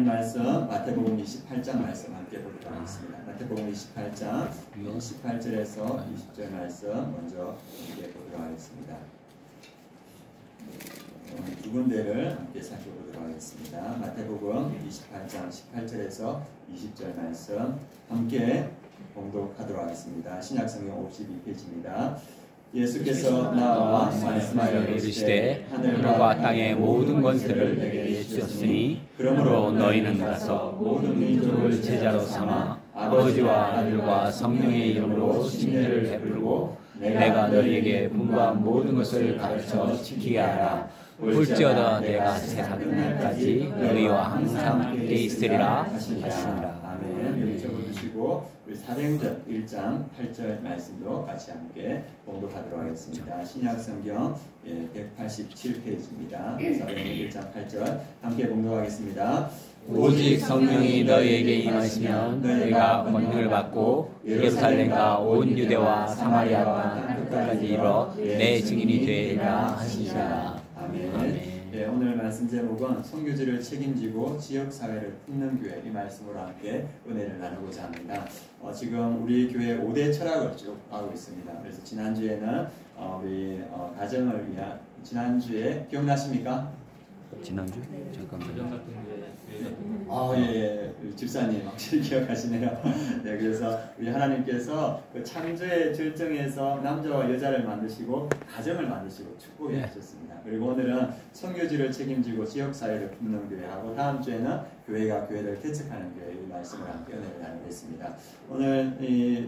말씀 마태복음 28장 말씀 함께 보도록 하겠습니다. 마태복음 28장 18절에서 20절 말씀 먼저 함께 보도록 하겠습니다. 두 군데를 함께 살펴보도록 하겠습니다. 마태복음 28장 18절에서 20절 말씀 함께 봉독하도록 하겠습니다. 신약성경 52페이지입니다. 예수께서 나와 말씀하여 이르시되 하늘과 땅의 모든 권세를 내게 주셨으니 그러므로 너희는 가서 모든 민족을 제자로 삼아 아버지와 아들과 성령의 이름으로 침례를 베풀고 내가 너희에게 분부한 모든 것을 가르쳐 지키게 하라. 볼지어다 내가 세상 끝날까지 너희와 항상 함께 있으리라 하시니라. 아멘. 여기 적어두시고 우리 사도행전 1장 8절 말씀도 같이 함께 봉독하도록 하겠습니다. 신약성경 187페이지입니다. 사도행전 1장 8절 함께 봉독하겠습니다. 오직 성령이 너희에게 임하시면 너희가 권능을 받고 예루살렘과 온 유대와 사마리아와 땅 끝까지 이르러 내 증인이 되리라 하시니라. 아멘. 네, 오늘 말씀 제목은 선교지를 책임지고 지역사회를 품는 교회, 이 말씀으로 함께 은혜를 나누고자 합니다. 지금 우리 교회 5대 철학을 쭉 하고 있습니다. 그래서 지난주에는 우리 가정을 위한, 지난주에 기억나십니까? 지난주? 잠깐만요. 예. 집사님 확실히 기억하시네요. 네, 그래서 우리 하나님께서 그 창조의 절정에서 남자와 여자를 만드시고 가정을 만드시고 축복해 주셨습니다. 그리고 오늘은 선교지를 책임지고 지역사회를 품는 교회하고 다음 주에는 교회가 교회를 개척하는 교회, 이 말씀을 함께 은혜를 나누겠습니다. 오늘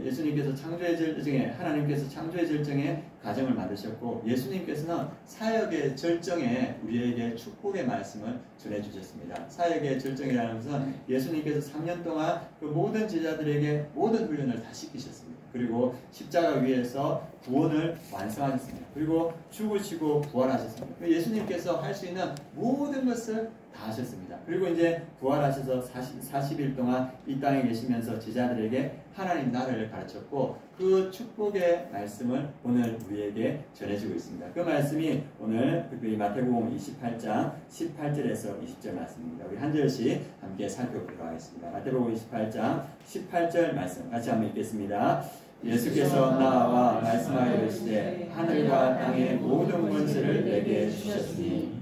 예수님께서 창조의 절정에, 하나님께서 창조의 절정에 가정을 만드셨고 예수님께서는 사역의 절정에 우리에게 축복의 말씀을 전해주셨습니다. 사역의 절정이라는 것은 예수님께서 3년 동안 그 모든 제자들에게 모든 훈련을 다 시키셨습니다. 그리고 십자가 위에서 구원을 완성하셨습니다. 그리고 죽으시고 부활하셨습니다. 예수님께서 할 수 있는 모든 것을 다 하셨습니다. 그리고 이제 부활하셔서 40일 동안 이 땅에 계시면서 제자들에게 하나님 나라를 가르쳤고 그 축복의 말씀을 오늘 우리에게 전해주고 있습니다. 그 말씀이 오늘 마태복음 28장 18절에서 20절 말씀입니다. 우리 한 절씩 함께 살펴보도록 하겠습니다. 마태복음 28장 18절 말씀 같이 한번 읽겠습니다. 예수께서 나와 말씀하여 이르시되 하늘과 땅의 모든 권세를 내게 주셨으니,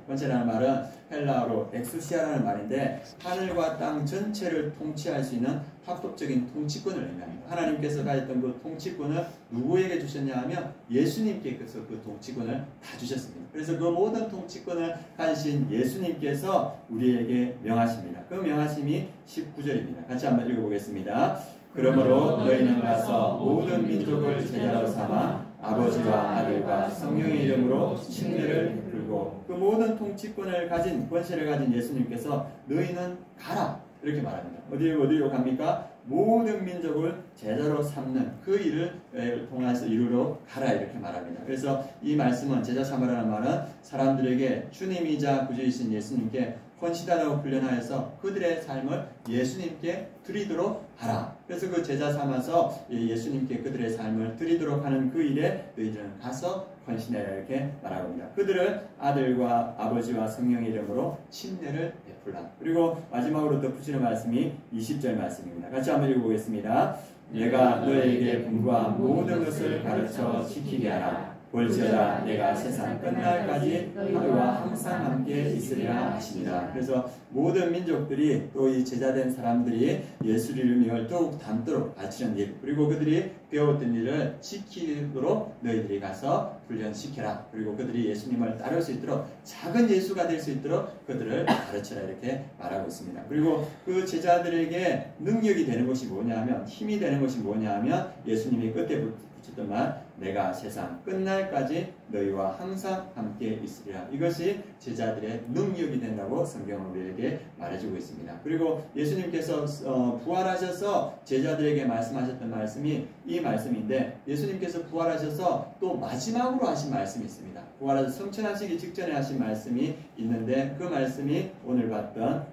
권세라는 말은 헬라어로 엑수시아라는 말인데 하늘과 땅 전체를 통치할 수 있는 합법적인 통치권을 의미합니다. 하나님께서 가졌던 그 통치권을 누구에게 주셨냐 하면 예수님께서 그 통치권을 다 주셨습니다. 그래서 그 모든 통치권을 가지신 예수님께서 우리에게 명하십니다. 그 명하심이 19절입니다. 같이 한번 읽어보겠습니다. 그러므로 너희는 가서 모든 민족을 제자로 삼아 아버지와 아들과 성령의 이름으로 침례를 베풀고, 그 모든 통치권을 가진, 권세를 가진 예수님께서 너희는 가라 이렇게 말합니다. 어디로 갑니까? 모든 민족을 제자로 삼는 그 일을 통해서 이루러 가라 이렇게 말합니다. 그래서 이 말씀은 제자 삼으라는 말은 사람들에게 주님이자 구주이신 예수님께 헌신하라고 훈련하여서 그들의 삶을 예수님께 드리도록 하라. 그래서 그 제자 삼아서 예수님께 그들의 삶을 드리도록 하는 그 일에 너희들은 가서 헌신해라 이렇게 말합니다. 그들을 아들과 아버지와 성령의 이름으로 침례를 베풀라. 그리고 마지막으로 덧붙이는 말씀이 20절 말씀입니다. 같이 한번 읽어보겠습니다. 내가 너에게 분부한 모든 것을 가르쳐 지키게 하라. 볼지어다 내가 세상 끝날까지 너희와 항상 함께 있으리라 하시니라. 그래서 모든 민족들이 또 이 제자된 사람들이 예수의 이름을 더욱 닮도록 가르치는 일, 그리고 그들이 배웠던 일을 지키도록 너희들이 가서 훈련시켜라. 그리고 그들이 예수님을 따를 수 있도록, 작은 예수가 될 수 있도록 그들을 가르쳐라 이렇게 말하고 있습니다. 그리고 그 제자들에게 능력이 되는 것이 뭐냐 하면, 힘이 되는 것이 뭐냐 하면 예수님이 끝에 붙였던 말, 내가 세상 끝날까지 너희와 항상 함께 있으리라. 이것이 제자들의 능력이 된다고 성경은 우리에게 말해주고 있습니다. 그리고 예수님께서 부활하셔서 제자들에게 말씀하셨던 말씀이 이 말씀인데, 예수님께서 부활하셔서 또 마지막으로 하신 말씀이 있습니다. 부활하셔서 성천하시기 직전에 하신 말씀이 있는데 그 말씀이 오늘 봤던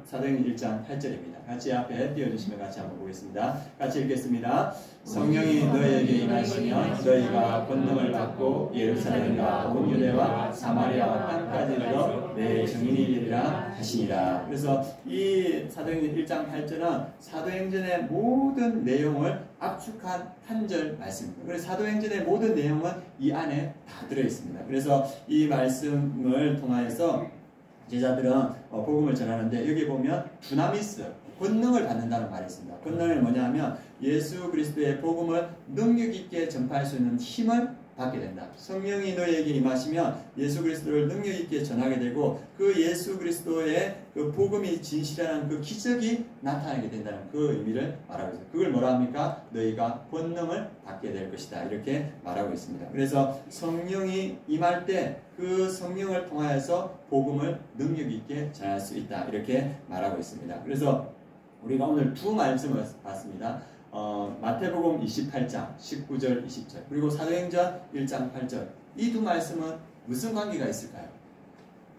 사도행전 1장 8절입니다. 같이 앞에 띄워주시면 같이 한번 보겠습니다. 같이 읽겠습니다. 성령이 너희에게 임하시면 너희가 권능을 받고 예루살렘과 온 유대와 사마리아와 땅까지 이르러 내 증인이 되리라 하시니라. 그래서 이 사도행전 1장 8절은 사도행전의 모든 내용을 압축한 한 절 말씀입니다. 그래서 사도행전의 모든 내용은 이 안에 다 들어있습니다. 그래서 이 말씀을 통하여서 제자들은 복음을 전하는데 여기 보면 두나미스, 권능을 받는다는 말이 있습니다. 권능이 뭐냐면 예수 그리스도의 복음을 능력 있게 전파할 수 있는 힘을 받게 된다. 성령이 너희에게 임하시면 예수 그리스도를 능력 있게 전하게 되고 그 예수 그리스도의 그 복음이 진실이라는 그 기적이 나타나게 된다는 그 의미를 말하고 있습니다. 그걸 뭐라 합니까? 너희가 권능을 받게 될 것이다. 이렇게 말하고 있습니다. 그래서 성령이 임할 때 그 성령을 통하여서 복음을 능력 있게 전할 수 있다. 이렇게 말하고 있습니다. 그래서 우리가 오늘 두 말씀을 봤습니다. 마태복음 28장 19절 20절 그리고 사도행전 1장 8절 이 두 말씀은 무슨 관계가 있을까요?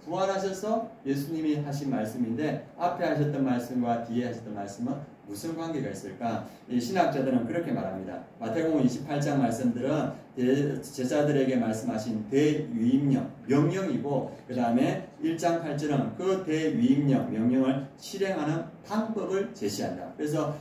부활하셔서 예수님이 하신 말씀인데 앞에 하셨던 말씀과 뒤에 하셨던 말씀은 무슨 관계가 있을까? 이 신학자들은 그렇게 말합니다. 마태복음 28장 말씀들은 제자들에게 말씀하신 대위임령, 명령이고 그 다음에 1장 8절은 그 대위임령, 명령을 실행하는 방법을 제시한다. 그래서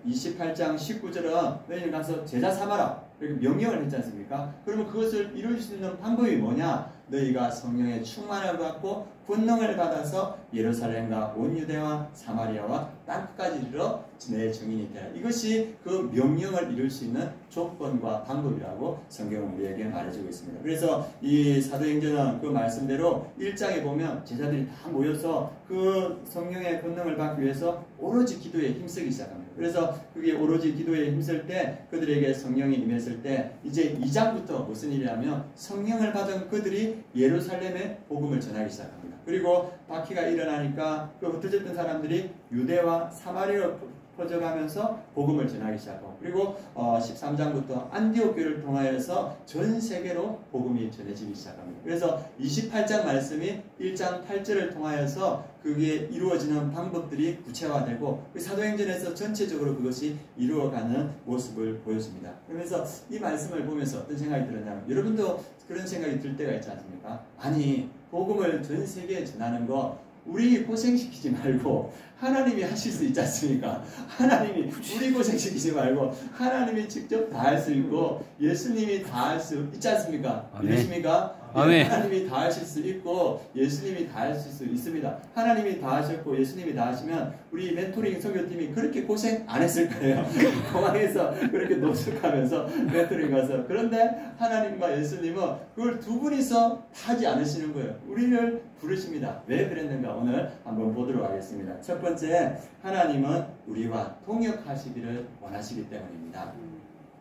28장 19절은 너희는 가서 제자 삼아라. 이렇게 명령을 했지 않습니까? 그러면 그것을 이룰 수 있는 방법이 뭐냐? 너희가 성령의 충만을 받고 권능을 받아서 예루살렘과 온 유대와 사마리아와 땅끝까지 이르러 내 증인이 되라. 이것이 그 명령을 이룰 수 있는 조건과 방법이라고 성경은 우리에게 말해주고 있습니다. 그래서 이 사도행전은 그 말씀대로 1장에 보면 제자들이 다 모여서 그 성령의 권능을 받기 위해서 오로지 기도에 힘쓰기 시작합니다. 그래서 그게 오로지 기도에 힘쓸 때 그들에게 성령이 임했을 때 이제 2장부터 무슨 일이냐면 성령을 받은 그들이 예루살렘에 복음을 전하기 시작합니다. 그리고 박해가 일어나니까 그 흩어졌던 사람들이 유대와 사마리아로 퍼져가면서 복음을 전하기 시작하고 그리고 13장부터 안디옥 교회를 통하여서 전 세계로 복음이 전해지기 시작합니다. 그래서 28장 말씀이 1장 8절을 통하여서 그게 이루어지는 방법들이 구체화되고 사도행전에서 전체적으로 그것이 이루어가는 모습을 보여줍니다. 그러면서 이 말씀을 보면서 어떤 생각이 들었냐면 여러분도 그런 생각이 들 때가 있지 않습니까? 아니 복음을 전 세계에 전하는 거 우리 고생시키지 말고 하나님이 하실 수 있지 않습니까? 하나님이 우리 고생시키지 말고 하나님이 직접 다 할 수 있고 예수님이 다 할 수 있지 않습니까? 믿으십니까? 아멘. 하나님이 다 하실 수 있고 예수님이 다 하실 수 있습니다. 하나님이 다 하셨고 예수님이 다 하시면 우리 멘토링 선교팀이 그렇게 고생 안 했을 거예요. 공항에서 그렇게 노숙하면서 멘토링 가서. 그런데 하나님과 예수님은 그걸 두 분이서 하지 않으시는 거예요. 우리를 부르십니다. 왜 그랬는가 오늘 한번 보도록 하겠습니다. 첫 번째, 하나님은 우리와 통역하시기를 원하시기 때문입니다.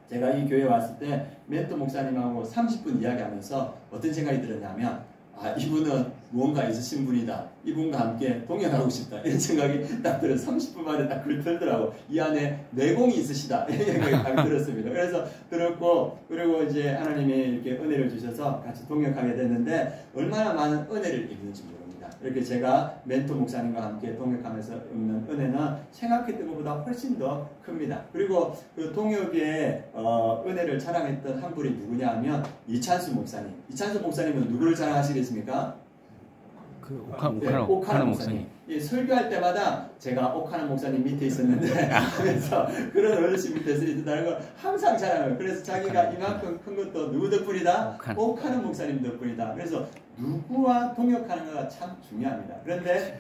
제가 이 교회에 왔을 때 멘토 목사님하고 30분 이야기하면서 어떤 생각이 들었냐면 이분은 무언가 있으신 분이다. 이분과 함께 동행하고 싶다. 이런 생각이 딱 들어서 30분 만에 딱 들더라고. 이 안에 내공이 있으시다. 이런 생각이 딱 들었습니다. 그래서 들었고 그리고 이제 하나님이 이렇게 은혜를 주셔서 같이 동역하게 됐는데 얼마나 많은 은혜를 입는지 모릅니다. 이렇게 제가 멘토 목사님과 함께 동역하면서 입는 은혜는 생각했던 것보다 훨씬 더 큽니다. 그리고 그 동역의 은혜를 자랑했던 한 분이 누구냐 하면 이찬수 목사님. 이찬수 목사님은 누구를 자랑하시겠습니까? 옥하는 목사님. 예, 설교할 때마다 제가 옥하는 목사님 밑에 있었는데 그래서 그런 어르신 밑에서 있다는 걸 항상 자랑해요. 그래서 자기가 이만큼 큰 것도 누구 덕분이다? 옥하는 목사님 덕분이다. 그래서 누구와 동역하는가가 참 중요합니다. 그런데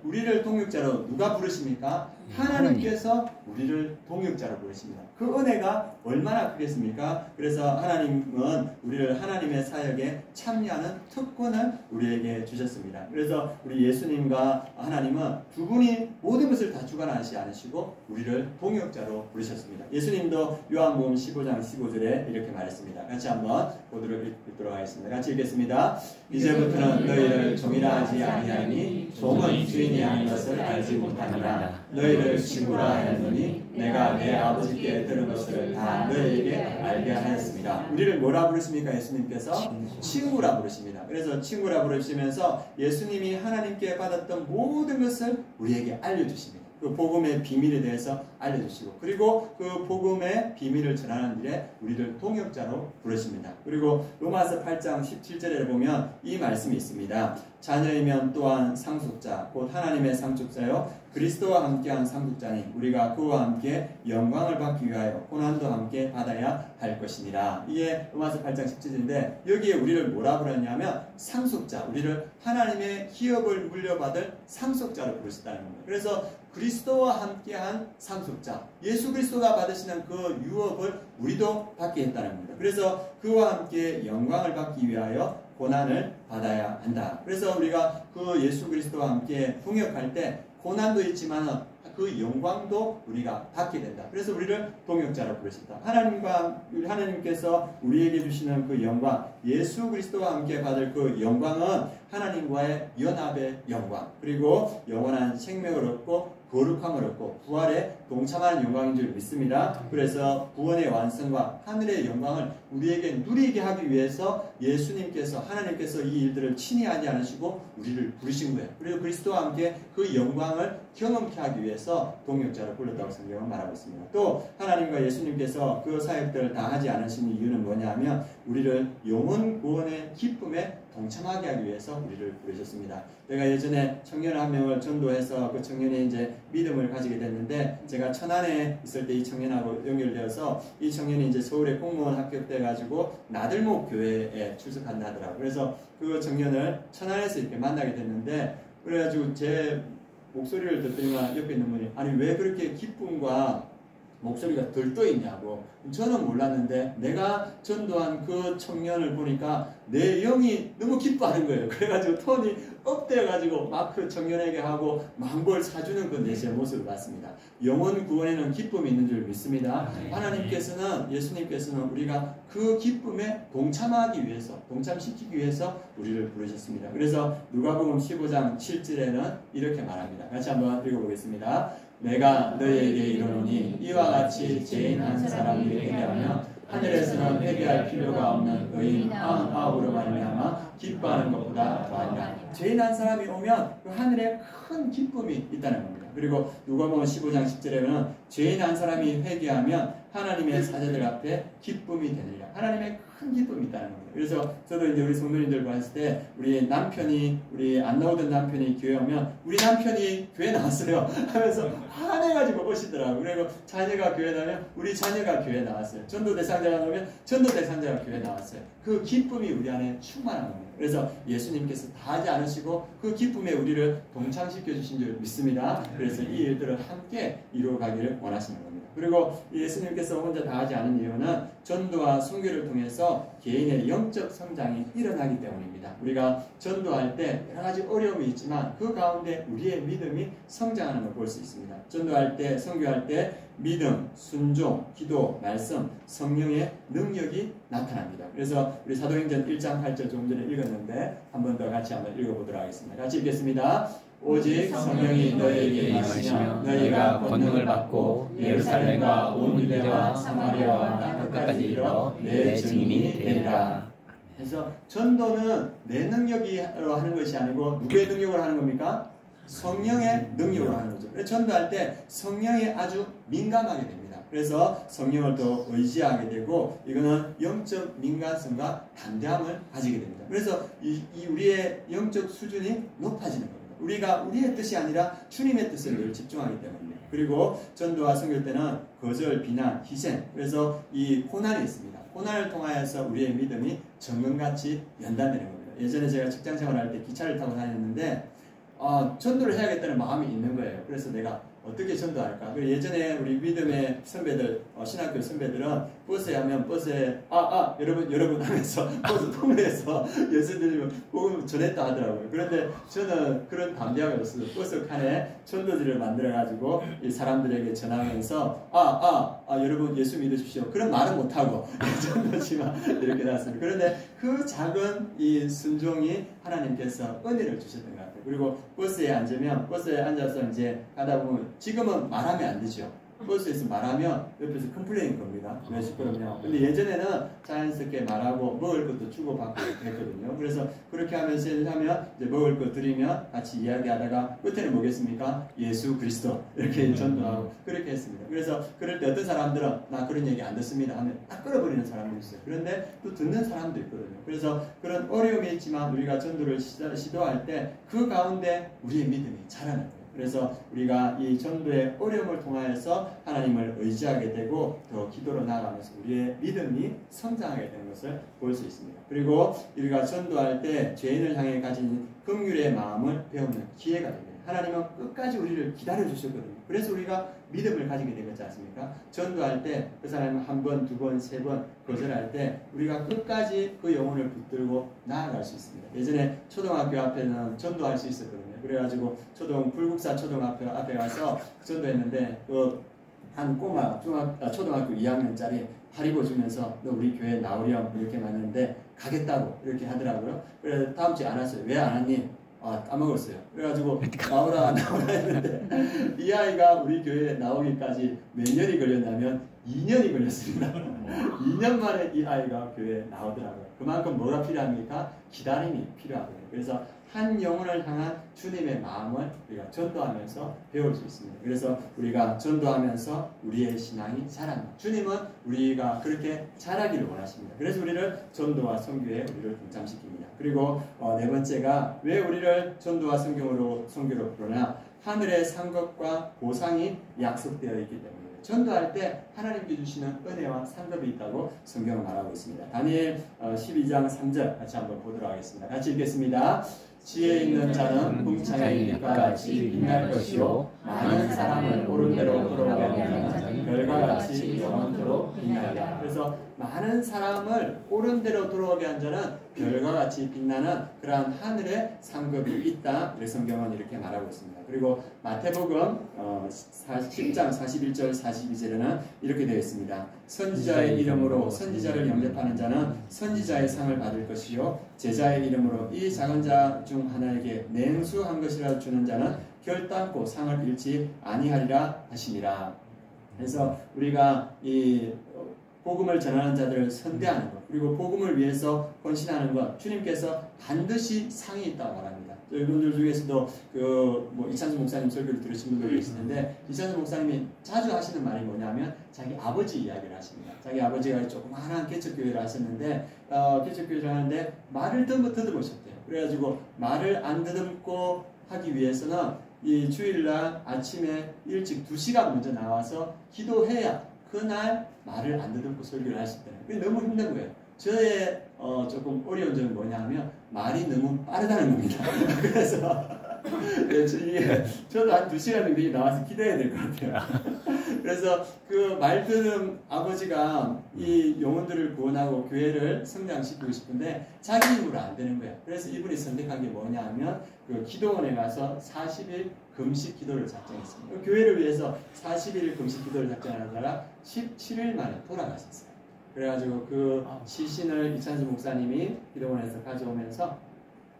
우리를 동역자로 누가 부르십니까? 하나님께서 우리를 동역자로 부르십니다. 그 은혜가 얼마나 크겠습니까? 그래서 하나님은 우리를 하나님의 사역에 참여하는 특권을 우리에게 주셨습니다. 그래서 우리 예수님과 하나님은 두 분이 모든 것을 다 주관하시지 않으시고 우리를 동역자로 부르셨습니다. 예수님도 요한복음 15장 15절에 이렇게 말했습니다. 같이 한번 보도록 읽도록 하겠습니다. 같이 읽겠습니다. 이제부터는 너희를 종이라 하지 아니하니 종은 주인이 아닌 것을 알지 못하니라. 너희를 친구라 하였노니 내가 내 아버지께 들은 것을 다 너희에게 알게 하였습니다. 우리를 뭐라 부르십니까? 예수님께서 친구라 부르십니다. 그래서 친구라 부르시면서 예수님이 하나님께 받았던 모든 것을 우리에게 알려주십니다. 그 복음의 비밀에 대해서 알려주시고 그리고 그 복음의 비밀을 전하는 일에 우리를 동역자로 부르십니다. 그리고 로마서 8장 17절에 보면 이 말씀이 있습니다. 자녀이면 또한 상속자, 곧 하나님의 상속자요 그리스도와 함께한 상속자니 우리가 그와 함께 영광을 받기 위하여 고난도 함께 받아야 할 것이니라. 이게 로마서 8장 17절인데 여기에 우리를 뭐라 부르냐면 상속자, 우리를 하나님의 기업을 물려받을 상속자로 부르셨다는 겁니다. 그래서 그리스도와 함께한 상속자, 예수 그리스도가 받으시는 그 유업을 우리도 받게 했다는 겁니다. 그래서 그와 함께 영광을 받기 위하여 고난을 받아야 한다. 그래서 우리가 그 예수 그리스도와 함께 동역할 때 고난도 있지만 그 영광도 우리가 받게 된다. 그래서 우리를 동역자로 부르셨다. 하나님께서 우리에게 주시는 그 영광, 예수 그리스도와 함께 받을 그 영광은 하나님과의 연합의 영광, 그리고 영원한 생명을 얻고 거룩함을 얻고 부활에 동참하는 영광인 줄 믿습니다. 그래서 구원의 완성과 하늘의 영광을 우리에게 누리게 하기 위해서 예수님께서, 하나님께서 이 일들을 친히 하지 않으시고 우리를 부르신 거예요. 그리고 그리스도와 함께 그 영광을 경험케 하기 위해서 동역자로 불렀다고 성경은 말하고 있습니다. 또 하나님과 예수님께서 그 사역들을 다 하지 않으신 이유는 뭐냐 하면 우리를 영혼 구원의 기쁨에 동참하게 하기 위해서 우리를 부르셨습니다. 내가 예전에 청년 한 명을 전도해서 그 청년이 이제 믿음을 가지게 됐는데, 제가 천안에 있을 때 이 청년하고 연결되어서 이 청년이 이제 서울에 공무원 합격돼가지고 나들목 교회에 출석한다 하더라고요. 그래서 그 청년을 천안에서 이렇게 만나게 됐는데, 그래가지고 제 목소리를 듣더니만 옆에 있는 분이 아니 왜 그렇게 기쁨과 목소리가 들떠 있냐고. 저는 몰랐는데 내가 전도한 그 청년을 보니까 내 영이 너무 기뻐하는 거예요. 그래가지고 톤이 업되어가지고 막 그 청년에게 하고 망골 사주는 그 내 제 모습을 봤습니다. 영혼 구원에는 기쁨이 있는 줄 믿습니다. 하나님께서는, 예수님께서는 우리가 그 기쁨에 동참하기 위해서, 동참시키기 위해서 우리를 부르셨습니다. 그래서 누가복음 15장 7절에는 이렇게 말합니다. 같이 한번 읽어보겠습니다. 내가 너희에게 이르노니 이와 같이 죄인 한 사람이 회개하면 하늘에서는 회개할 필요가 없는 의인 99으로 말미암아 기뻐하는 것보다 더하리라. 죄인 한 사람이 오면 그 하늘에 큰 기쁨이 있다는 겁니다. 그리고 누가복음 15장 10절에는 죄인 한 사람이 회개하면 하나님의 사자들 앞에 기쁨이 되느니라. 하나님의 큰 기쁨이 있다는 겁니다. 그래서 저도 이제 우리 성도님들 봤을 때 우리 남편이, 우리 안 나오던 남편이 교회 오면 우리 남편이 교회 나왔어요 하면서 화내가지고 오시더라고요. 그리고 자녀가 교회 나오면 우리 자녀가 교회 나왔어요. 전도 대상자가 나오면 전도 대상자가 교회 나왔어요. 그 기쁨이 우리 안에 충만한 겁니다. 그래서 예수님께서 다 하지 않으시고 그 기쁨에 우리를 동참시켜 주신 줄 믿습니다. 그래서 이 일들을 함께 이루어가기를 원하시는 겁니다. 그리고 예수님께서 혼자 다 하지 않은 이유는 전도와 선교를 통해서 개인의 영적 성장이 일어나기 때문입니다. 우리가 전도할 때 여러 가지 어려움이 있지만 그 가운데 우리의 믿음이 성장하는 걸 볼 수 있습니다. 전도할 때, 선교할 때 믿음, 순종, 기도, 말씀, 성령의 능력이 나타납니다. 그래서 우리 사도행전 1장 8절 조금 전에 읽었는데 한 번 더 같이 한번 읽어보도록 하겠습니다. 같이 읽겠습니다. 오직 성령이 너희에게 임하시면 너희가 권능을 받고 예루살렘과 온 유대와 사마리아와 땅 끝까지 이르러 내 증인이 되리라. 그래서 전도는 내 능력으로 하는 것이 아니고 누구의 능력으로 하는 겁니까? 성령의 능력으로 하는 거죠. 그래서 전도할 때 성령에 아주 민감하게 됩니다. 그래서 성령을 더 의지하게 되고 이거는 영적 민감성과 담대함을 가지게 됩니다. 그래서 우리의 영적 수준이 높아지는 겁니다. 우리가 우리의 뜻이 아니라 주님의 뜻에 늘 집중하기 때문입니다. 그리고 전도와 선교 때는 거절, 비난, 희생, 그래서 이 고난이 있습니다. 고난을 통하여서 우리의 믿음이 정금같이 연단되는 겁니다. 예전에 제가 직장 생활할 때 기차를 타고 다녔는데 전도를 해야겠다는 마음이 있는 거예요. 그래서 내가 어떻게 전도할까? 그리고 예전에 우리 믿음의 선배들, 신학교 선배들은 버스에 하면 버스에 여러분 하면서 버스 통로에서 예수님을 복음 전했다 하더라고요. 그런데 저는 그런 담대함이 없어서 버스 칸에 전도지를 만들어가지고 이 사람들에게 전하면서 여러분 예수 믿으십시오. 그런 말은 못하고 전도지만 이렇게 나왔습니다. 그런데 그 작은 이 순종이 하나님께서 은혜를 주셨던 것 같아요. 그리고 버스에 앉으면 버스에 앉아서 이제 가다 보면 지금은 말하면 안 되죠. 버스에서 말하면 옆에서 컴플레인 겁니다. 왜 시끄럽냐. 근데 예전에는 자연스럽게 말하고 먹을 것도 주고받고 했거든요. 그래서 그렇게 하면서 하면 이제 먹을 거 드리면 같이 이야기하다가 끝에는 뭐겠습니까? 예수 그리스도 이렇게 전도하고 그렇게 했습니다. 그래서 그럴 때 어떤 사람들은 나 그런 얘기 안 듣습니다 하면 딱 끌어버리는 사람도 있어요. 그런데 또 듣는 사람도 있거든요. 그래서 그런 어려움이 있지만 우리가 전도를 시도할 때 그 가운데 우리의 믿음이 자라는 거예요. 그래서 우리가 이 전도의 어려움을 통하여서 하나님을 의지하게 되고 더 기도로 나아가면서 우리의 믿음이 성장하게 되는 것을 볼 수 있습니다. 그리고 우리가 전도할 때 죄인을 향해 가진 긍휼의 마음을 배우는 기회가 됩니다. 하나님은 끝까지 우리를 기다려 주셨거든요. 그래서 우리가 믿음을 가지게 되겠지 않습니까? 전도할 때 그 사람이 한 번, 두 번, 세 번 거절할 때 우리가 끝까지 그 영혼을 붙들고 나아갈 수 있습니다. 예전에 초등학교 앞에는 전도할 수 있었거든요. 그래가지고 불국사 초등학교 앞에 가서 전도했는데 한 꼬마 초등학교 2학년짜리 하리보 주면서 너 우리 교회 나오렴 이렇게 말했는데 가겠다고 이렇게 하더라고요. 그래서 다음 주에 안 왔어요. 왜 안 왔니? 까먹었어요. 그래가지고 나오라 했는데 이 아이가 우리 교회에 나오기까지 몇 년이 걸렸냐면 2년이 걸렸습니다. 2년 만에 이 아이가 교회에 나오더라고요. 그만큼 뭐가 필요합니까? 기다림이 필요하거든요. 그래서 한 영혼을 향한 주님의 마음을 우리가 전도하면서 배울 수 있습니다. 그래서 우리가 전도하면서 우리의 신앙이 자랍니다. 주님은 우리가 그렇게 자라기를 원하십니다. 그래서 우리를 전도와 선교에 우리를 동참시킵니다. 그리고 네 번째가 왜 우리를 전도와 선교로 부르나? 하늘의 상급과 보상이 약속되어 있기 때문입니다. 전도할 때 하나님께 주시는 은혜와 상급이 있다고 성경은 말하고 있습니다. 다니엘 12장 3절 같이 한번 보도록 하겠습니다. 같이 읽겠습니다. 지혜 있는 자는 궁창의 빛과 같이 빛날 것이요 많은 사람을 옳은 대로 돌아가게 하는 자는 별과 같이 영원토록 빛나리라. 그래서 많은 사람을 옳은 대로 돌아오게 한 자는 별과 같이 빛나는 그러한 하늘의 상급이 있다. 우리 성경은 이렇게 말하고 있습니다. 그리고 마태복음 10장 41절 42절에는 이렇게 되어 있습니다. 선지자의 이름으로 선지자를 영접하는 자는 선지자의 상을 받을 것이요 제자의 이름으로 이 작은 자 중 하나에게 냉수한 것이라 주는 자는 결단코 상을 잃지 아니하리라 하시니라. 그래서 우리가 이 복음을 전하는 자들을 선대하는 것, 그리고 복음을 위해서 헌신하는 것, 주님께서 반드시 상이 있다고 말합니다. 여러분들 중에서도 이찬수 목사님 설교를 들으신 분들도 계시는데, 이찬수 목사님이 자주 하시는 말이 뭐냐면 자기 아버지 이야기를 하십니다. 자기 아버지가 조그마한 개척교회를 하셨는데 개척교회를 하는데 말을 더듬으셨대요. 그래가지고 말을 안 더듬고 하기 위해서는 이 주일날 아침에 일찍 2시간 먼저 나와서 기도해야 그날 말을 안 듣고 설교를 하셨대요. 그게 너무 힘든 거예요. 저의 조금 어려운 점은 뭐냐면 말이 너무 빠르다는 겁니다. 그래서 저도 한 2시간 정도 나와서 기도해야 될 것 같아요. 그래서 그 말들은 아버지가 이 영혼들을 구원하고 교회를 성장시키고 싶은데 자기 힘으로 안 되는 거예요. 그래서 이분이 선택한 게 뭐냐 하면 그 기도원에 가서 40일 금식 기도를 작정했습니다. 교회를 위해서 40일 금식 기도를 작정하다가 17일 만에 돌아가셨어요. 그래가지고 그 시신을 이찬수 목사님이 기도원에서 가져오면서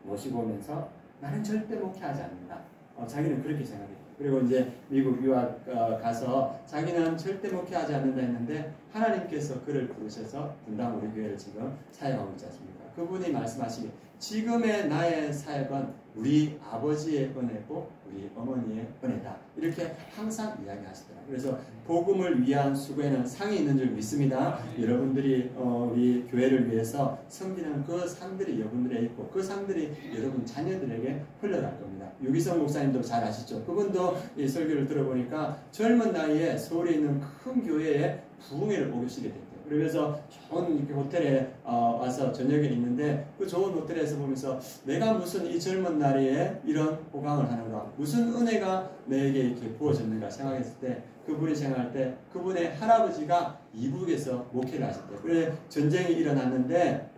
모시고 오면서 나는 절대 목회하지 않는다. 자기는 그렇게 생각해요. 그리고 이제 미국 유학 가서 자기는 절대 목회하지 않는다 했는데 하나님께서 그를 부르셔서 분당 우리 교회를 지금 사역하고 있지 않습니까? 그분이 말씀하시기 지금의 나의 사역은 우리 아버지의 은혜고 우리 어머니의 은혜다. 이렇게 항상 이야기하시더라고요. 그래서 복음을 위한 수고에는 상이 있는 줄 믿습니다. 여러분들이 우리 교회를 위해서 섬기는 그 상들이 여러분들에 있고 그 상들이 여러분 자녀들에게 흘러갈 겁니다. 유기성 목사님도 잘 아시죠? 그분도 이 설교를 들어보니까 젊은 나이에 서울에 있는 큰 교회에 부흥회를 오시게 됐대요. 그래서 좋은 이렇게 호텔에 와서 저녁에 있는데 그 좋은 호텔에서 보면서 내가 무슨 이 젊은 나이에 이런 호강을 하는가, 무슨 은혜가 내게 이렇게 부어졌는가 생각했을 때 그분이 생각할 때 그분의 할아버지가 이북에서 목회를 하셨대요. 그래 전쟁이 일어났는데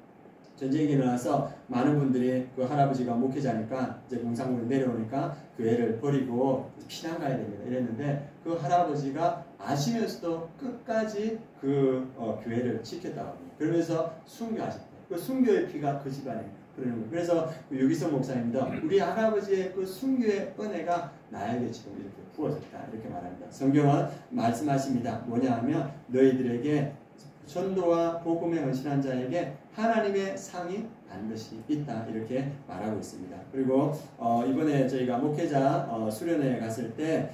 전쟁이 일어나서 많은 분들이 그 할아버지가 목회자니까 이제 공산군이 내려오니까 교회를 버리고 피난 가야 됩니다. 이랬는데 그 할아버지가 아시면서도 끝까지 그 교회를 지켰다고 합니다. 그러면서 순교하셨대요. 그 순교의 피가 그 집안에 그러는 거예요. 그래서 유기성 목사님도 우리 할아버지의 그 순교의 은혜가 나에게 지금 이렇게 부어졌다 이렇게 말합니다. 성경은 말씀하십니다. 뭐냐 하면 너희들에게 전도와 복음에 헌신한 자에게 하나님의 상이 반드시 있다 이렇게 말하고 있습니다. 그리고 이번에 저희가 목회자 수련회에 갔을 때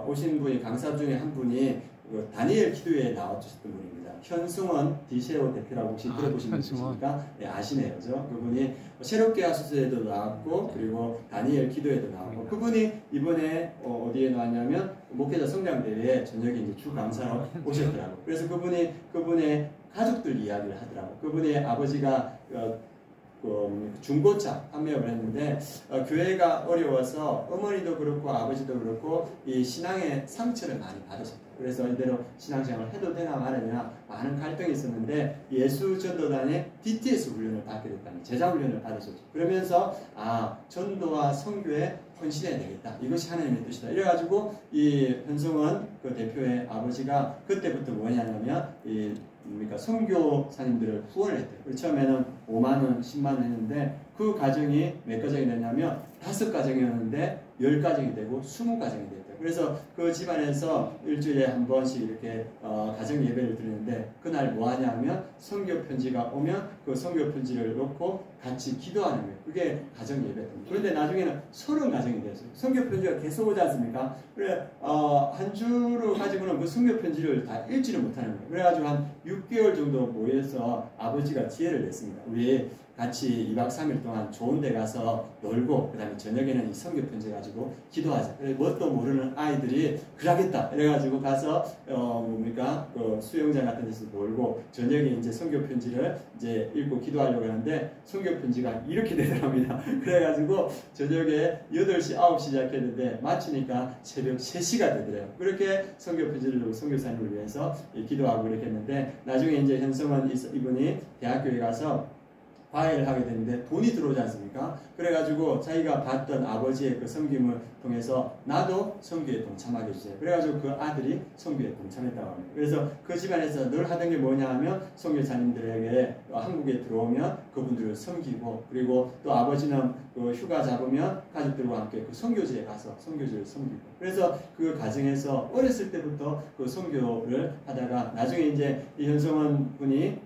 오신 분이 강사 중에 한 분이 다니엘 기도회에 나와주셨던 분입니다. 현승원 디셰오 대표라고 혹시 들어보신 분 계십니까? 네, 아시네요. 그죠? 그분이 새롭게 하수서에도 나왔고 그리고 다니엘 기도회도 나왔고 그분이 이번에 어디에 나왔냐면 목회자 성장대회에 저녁에 이제 주 강사로 오셨더라고요. 그래서 그분의 가족들 이야기를 하더라고요. 그분의 아버지가 중고차 판매업을 했는데 교회가 어려워서 어머니도 그렇고 아버지도 그렇고 이 신앙의 상처를 많이 받으셨다. 그래서 이대로 신앙생활을 해도 되나 말이냐 많은 갈등이 있었는데 예수 전도단의 DTS 훈련을 받게 됐다는 제자 훈련을 받으셨죠. 그러면서 전도와 선교에 헌신해야 되겠다. 이것이 하나님의 뜻이다. 이래가지고 이 현성원 그 대표의 아버지가 그때부터 뭐냐면 선교사님들을 후원을 했대요. 처음에는 5만원, 10만원 했는데 그 가정이 몇 가정이 됐냐면 5가정이었는데 10가정이 되고 20가정이 됐대요. 그래서 그 집안에서 일주일에 한 번씩 이렇게 가정 예배를 드리는데 그날 뭐 하냐면 선교 편지가 오면 그 선교 편지를 놓고 같이 기도하는 거예요. 그게 가정 예배입니다. 그런데 나중에는 30가정이 됐어요. 선교 편지가 계속 오지 않습니까? 그래 한 주로 가지고는 그 선교 편지를 다 읽지를 못하는 거예요. 그래가지고 한 6개월 정도 모여서 아버지가 지혜를 냈습니다. 우리 같이 2박 3일 동안 좋은 데 가서 놀고 그 다음에 저녁에는 이 선교 편지 가지고 기도하자. 그래서 뭣도 모르는 아이들이 그러겠다. 이래가지고 가서 수영장 같은 데서 놀고 저녁에 이제 선교 편지를 이제 읽고 기도하려고 하는데 선교 편지가 이렇게 되더랍니다. 그래가지고 저녁에 8시, 9시 시작했는데 마치니까 새벽 3시가 되더래요. 그렇게 선교 편지를 선교사님을 위해서 기도하고 이렇게 했는데 나중에 이제 현성원 이분이 대학교에 가서 과외를 하게 되는데 돈이 들어오지 않습니까? 그래가지고 자기가 봤던 아버지의 그 섬김을 통해서 나도 선교에 동참하게 해주세요. 그래가지고 그 아들이 선교에 동참했다고 합니다. 그래서 그 집안에서 늘 하던 게 뭐냐 하면 선교사님들에게 한국에 들어오면 그분들을 섬기고 그리고 또 아버지는 그 휴가 잡으면 가족들과 함께 그 선교지에 가서 선교지를 섬기고 그래서 그 가정에서 어렸을 때부터 그 선교를 하다가 나중에 이제 이 현성원 분이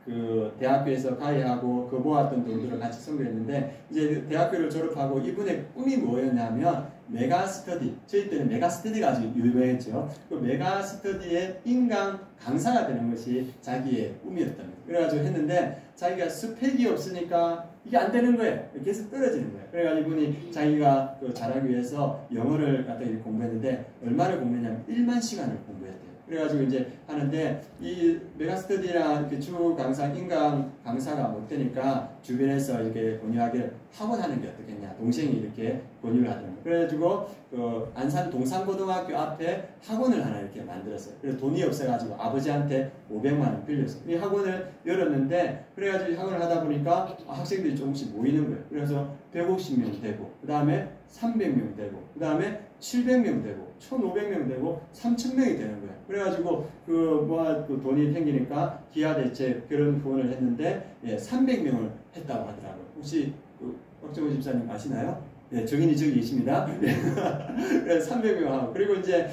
그 대학교에서 과외하고 그 모았던 돈들을 같이 선교했는데 이제 대학교를 졸업하고 이분의 꿈이 뭐였냐면 메가스터디, 저희 때는 메가스터디가 아주 유명했죠. 그 메가스터디의 인강 강사가 되는 것이 자기의 꿈이었답니다. 그래가지고 했는데 자기가 스펙이 없으니까 이게 안 되는 거예요. 계속 떨어지는 거예요. 그래가지고 이분이 자기가 그 잘하기 위해서 영어를 갖다 공부했는데 얼마를 공부했냐면 1만 시간을 공부했대요. 그래가지고 이제 하는데 이 메가스터디나 이렇게 주 강사, 인강 강사가 못 되니까 주변에서 이렇게 권유하기를 학원 하는 게 어떻겠냐. 동생이 이렇게 권유를 하더라고요. 그래가지고 그 안산 동산고등학교 앞에 학원을 하나 이렇게 만들었어요. 그래서 돈이 없어가지고 아버지한테 500만 원 빌렸어요. 이 학원을 열었는데 그래가지고 이 학원을 하다 보니까 학생들이 조금씩 모이는 거예요. 그래서 150명 되고 그 다음에 300명 되고 그 다음에 700명 되고 1,500명 되고 3,000명이 되는 거예요. 그래가지고 그 돈이 생기니까 기아대책 그런 후원을 했는데 300명을 했다고 하더라고요. 혹시 박정호 집사님 아시나요? 네, 정인이 저기 계십니다. 그래서 300명 하고 그리고 이제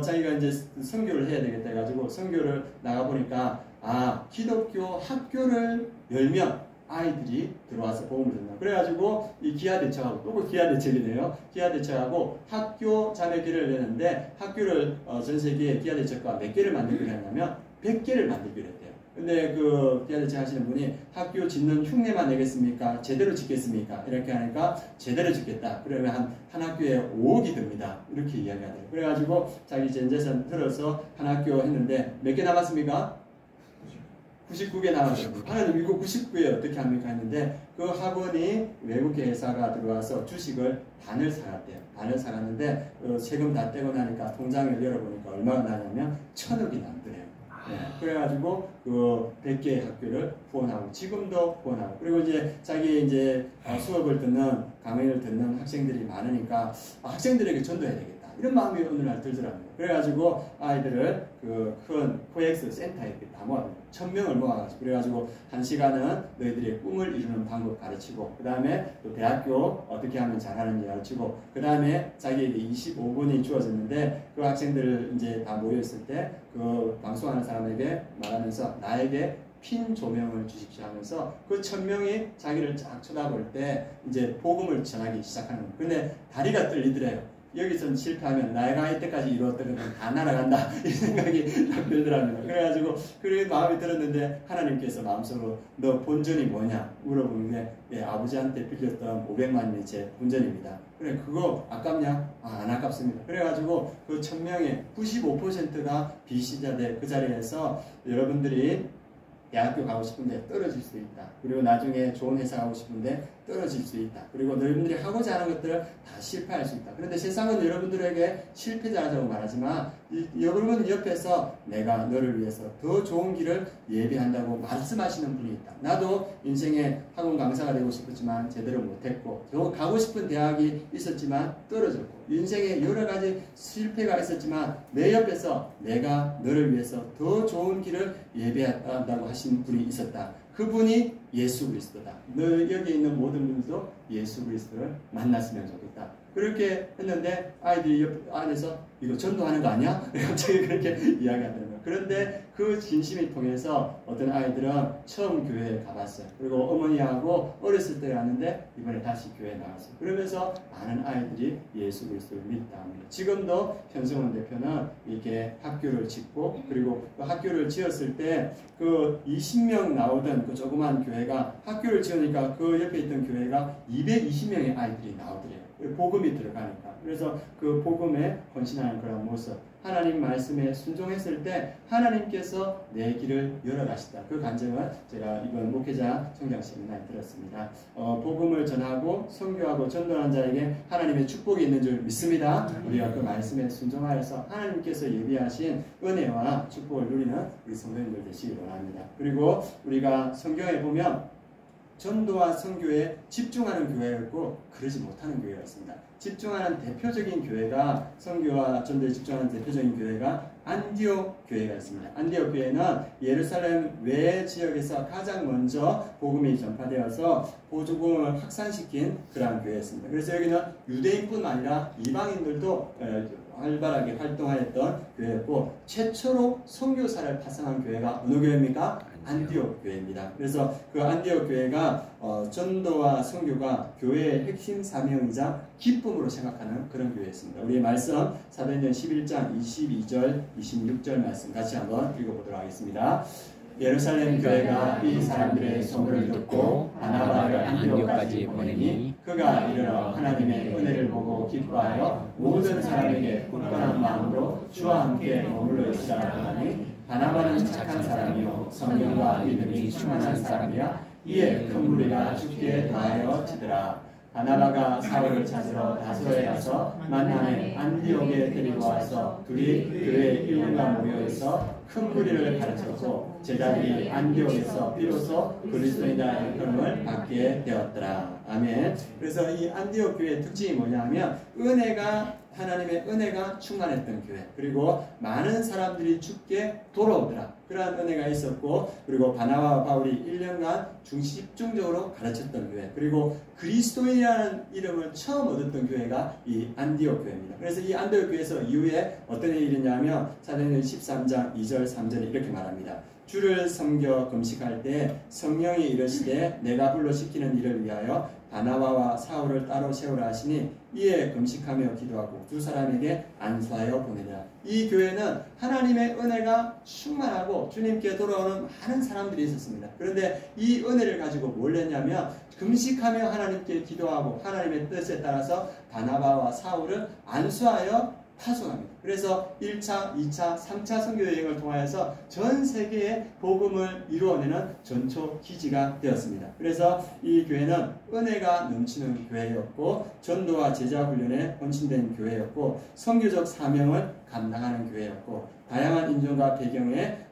자기가 이제 선교를 해야 되겠다 해가지고 선교를 나가 보니까 기독교 학교를 열면 아이들이 들어와서 복음을 듣는다. 그래가지고 이 기아대책하고 또 그 기아대책이네요. 기아대책하고 학교 자매기를 내는데 학교를 전 세계에 기아대책과 몇 개를 만들기로 했냐면 100개를 만들기로 했대요. 근데 그 기아대책 하시는 분이 학교 짓는 흉내만 내겠습니까? 제대로 짓겠습니까? 이렇게 하니까 제대로 짓겠다. 그러면 한 학교에 5억이 듭니다. 이렇게 이야기하더라고요. 그래가지고 자기 전재산 들어서 한 학교 했는데 몇 개 남았습니까? 99개 나왔어요. 하나님 이거 99개 어떻게 합니까? 했는데 그 학원이 외국계 회사가 들어와서 주식을 반을 사갔대요. 반을 사갔는데 세금 다 떼고 나니까 통장을 열어보니까 얼마가 나냐면 1,000억이 남더래요. 네, 그래가지고 그 100개의 학교를 후원하고 지금도 후원하고 그리고 이제 자기 이제 수업을 듣는 강의를 듣는 학생들이 많으니까 학생들에게 전도해야 되겠다. 이런 마음이 어느 날 들더라고요. 그래가지고 아이들을 그 큰 코엑스 센터에 다 모아줍니다. 1000명을 모아가지고 그래가지고 1시간은 너희들의 꿈을 이루는 방법 가르치고 그 다음에 또 대학교 어떻게 하면 잘하는지 가르치고 그 다음에 자기에게 25분이 주어졌는데 그 학생들을 이제 다 모여있을 때 그 방송하는 사람에게 말하면서 나에게 핀 조명을 주십시오 하면서 그 1000명이 자기를 쫙 쳐다볼 때 이제 복음을 전하기 시작하는 거예요. 근데 다리가 떨리더래요. 여기서 실패하면 내가 이때까지 이루었던 건 다 날아간다 이 생각이 딱 들더랍니다. 그래가지고 그 마음이 들었는데 하나님께서 마음속으로 너 본전이 뭐냐 물어보는 게 예, 아버지한테 빌렸던 500만 제 본전입니다. 그래 그거 아깝냐? 안 아깝습니다. 그래가지고 그 1000명의 95%가 비신자들 그 자리에서 여러분들이 대학교 가고 싶은데 떨어질 수 있다. 그리고 나중에 좋은 회사 가고 싶은데 떨어질 수 있다. 그리고 여러분들이 하고자 하는 것들을 다 실패할 수 있다. 그런데 세상은 여러분들에게 실패자라고 말하지만 여러분 옆에서 내가 너를 위해서 더 좋은 길을 예비한다고 말씀하시는 분이 있다. 나도 인생에 학원 강사가 되고 싶었지만 제대로 못했고 가고 싶은 대학이 있었지만 떨어졌고 인생에 여러 가지 실패가 있었지만 내 옆에서 내가 너를 위해서 더 좋은 길을 예비한다고 하신 분이 있었다. 그분이 예수 그리스도다. 너 여기 있는 모든 분들도 예수 그리스도를 만났으면 좋겠다. 그렇게 했는데 아이들이 옆 안에서 이거 전도하는 거 아니야? 갑자기 그렇게 이야기하더라고요. 그런데 그 진심을 통해서 어떤 아이들은 처음 교회에 가봤어요. 그리고 어머니하고 어렸을 때 갔는데 이번에 다시 교회에 나왔어요. 그러면서 많은 아이들이 예수 그리스도를 믿다 합니다. 지금도 현승원 대표는 이렇게 학교를 짓고 그리고 그 학교를 지었을 때 그 20명 나오던 그 조그만 교회가 학교를 지으니까 그 옆에 있던 교회가 220명의 아이들이 나오더래요. 복음이 들어가니까. 그래서 그 복음에 헌신하는 그런 모습, 하나님 말씀에 순종했을 때 하나님께서 내 길을 열어가시다. 그 간증을 제가 이번 목회자 성장 세미나에 들었습니다. 복음을 전하고 선교하고 전도하는 자에게 하나님의 축복이 있는 줄 믿습니다. 우리가 그 말씀에 순종하여서 하나님께서 예비하신 은혜와 축복을 누리는 우리 성도님들 되시기 바랍니다. 그리고 우리가 성경에 보면 전도와 선교에 집중하는 교회가 있고 그러지 못하는 교회가 있습니다. 집중하는 대표적인 교회가 선교와 전도에 집중하는 대표적인 교회가 안디옥 교회가 있습니다. 안디옥 교회는 예루살렘 외 지역에서 가장 먼저 복음이 전파되어서 복음을 확산시킨 그러한 교회였습니다. 그래서 여기는 유대인뿐만 아니라 이방인들도 활발하게 활동하였던 교회였고 최초로 선교사를 파송한 교회가 어느 교회입니까? 안디옥 교회입니다. 그래서 그 안디옥 교회가 전도와 선교가 교회의 핵심 사명이자 기쁨으로 생각하는 그런 교회였습니다. 우리의 말씀 사도행전 11장 22절 26절 말씀 같이 한번 읽어보도록 하겠습니다. 예루살렘 교회가 이 사람들의 소문을 듣고 바나바를 안디옥까지 보내니 그가 이르러 하나님의 은혜를 보고 기뻐하여 모든 사람에게 굳건한 마음으로 주와 함께 머물러 있으라 하니 바나바는 착한 사람이요 성령과 믿음이 충만한 사람이야 이에 큰 무리가 죽게 다하여 치더라. 바나바가 사울을 찾으러 다소에 가서 만남에 안디옥에 데리고 와서 둘이 교회에 1년간 모여있어 큰 무리를 가르쳤고 제자들이 안디옥에서 비로소 그리스도인이라는 이름을 받게 되었더라. 아멘. 그래서 이 안디옥 교회의 특징이 뭐냐면 하나님의 은혜가 충만했던 교회, 그리고 많은 사람들이 죽게 돌아오더라. 그러한 은혜가 있었고, 그리고 바나바와 바울이 1년간 집중적으로 가르쳤던 교회, 그리고 그리스도인이라는 이름을 처음 얻었던 교회가 이 안디옥 교회입니다. 그래서 이 안디옥 교회에서 이후에 어떤 일이 있냐면 사도행전 13장 2절 3절에 이렇게 말합니다. 주를 섬겨 금식할 때 성령이 이르시되 내가 불러 시키는 일을 위하여 바나바와 사울을 따로 세우라 하시니 이에 금식하며 기도하고 두 사람에게 안수하여 보내라. 이 교회는 하나님의 은혜가 충만하고 주님께 돌아오는 많은 사람들이 있었습니다. 그런데 이 은혜를 가지고 뭘 했냐면 금식하며 하나님께 기도하고 하나님의 뜻에 따라서 바나바와 사울을 안수하여 파송합니다. 그래서 1차, 2차, 3차 선교 여행을 통하여서 전 세계에 복음을 이루어내는 전초 기지가 되었습니다. 그래서 이 교회는 은혜가 넘치는 교회였고 전도와 제자 훈련에 헌신된 교회였고 선교적 사명을 감당하는 교회였고 다양한 인종과 배경의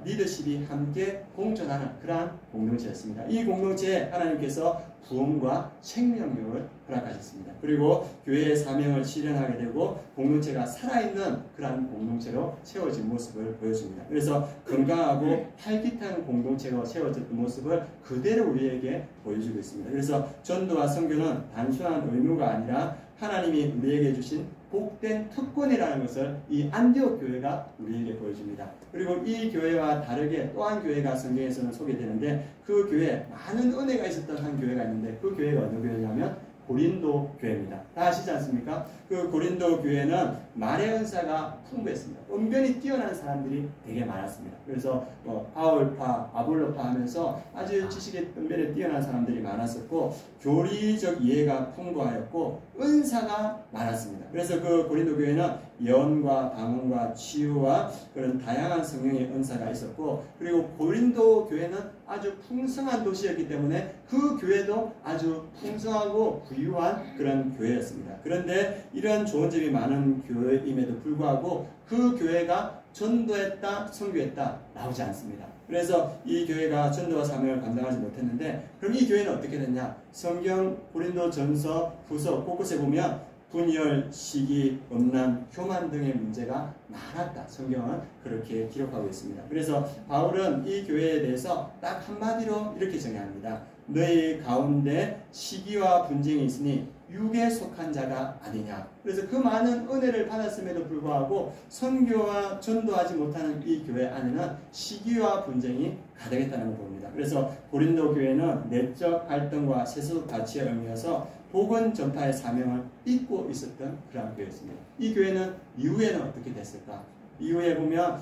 리더십이 함께 공존하는 그러한 공동체였습니다. 이 공동체에 하나님께서 부흥과 생명력을 허락하셨습니다. 그리고 교회의 사명을 실현하게 되고 공동체가 살아있는 그러한 공동체로 세워진 모습을 보여줍니다. 그래서 건강하고 활기찬 공동체가 세워졌던 모습을 그대로 우리에게 보여주고 있습니다. 그래서 전도와 선교는 단순한 의무가 아니라 하나님이 우리에게 주신 복된 특권이라는 것을 이 안디옥 교회가 우리에게 보여줍니다. 그리고 이 교회와 다르게 또 한 교회가 성경에서는 소개되는데 그 교회에 많은 은혜가 있었던 한 교회가 있는데 그 교회가 어느 교회냐면 고린도 교회입니다. 다 아시지 않습니까? 그 고린도 교회는 말의 은사가 풍부했습니다. 은변히 뛰어난 사람들이 되게 많았습니다. 그래서 바울파, 아볼로파 하면서 아주 지식에 은변에 뛰어난 사람들이 많았었고 교리적 이해가 풍부하였고 은사가 많았습니다. 그래서 그 고린도 교회는 예언과 방언과 치유와 그런 다양한 성령의 은사가 있었고 그리고 고린도 교회는 아주 풍성한 도시였기 때문에 그 교회도 아주 풍성하고 부유한 그런 교회였습니다. 그런데 이런 좋은 점이 많은 교회임에도 불구하고 그 교회가 전도했다, 선교했다 나오지 않습니다. 그래서 이 교회가 전도와 사명을 감당하지 못했는데 그럼 이 교회는 어떻게 됐냐? 성경 고린도 전서 후서 곳곳에 보면 분열, 시기, 음란, 교만 등의 문제가 많았다. 성경은 그렇게 기록하고 있습니다. 그래서 바울은 이 교회에 대해서 딱 한마디로 이렇게 정의합니다. 너희 가운데 시기와 분쟁이 있으니 육에 속한 자가 아니냐. 그래서 그 많은 은혜를 받았음에도 불구하고 선교와 전도하지 못하는 이 교회 안에는 시기와 분쟁이 가득했다는 걸 봅니다. 그래서 고린도 교회는 내적 갈등과 세속 가치의 의미여서 복음 전파의 사명을 잊고 있었던 그런 교회였습니다. 이 교회는 이후에는 어떻게 됐을까? 이후에 보면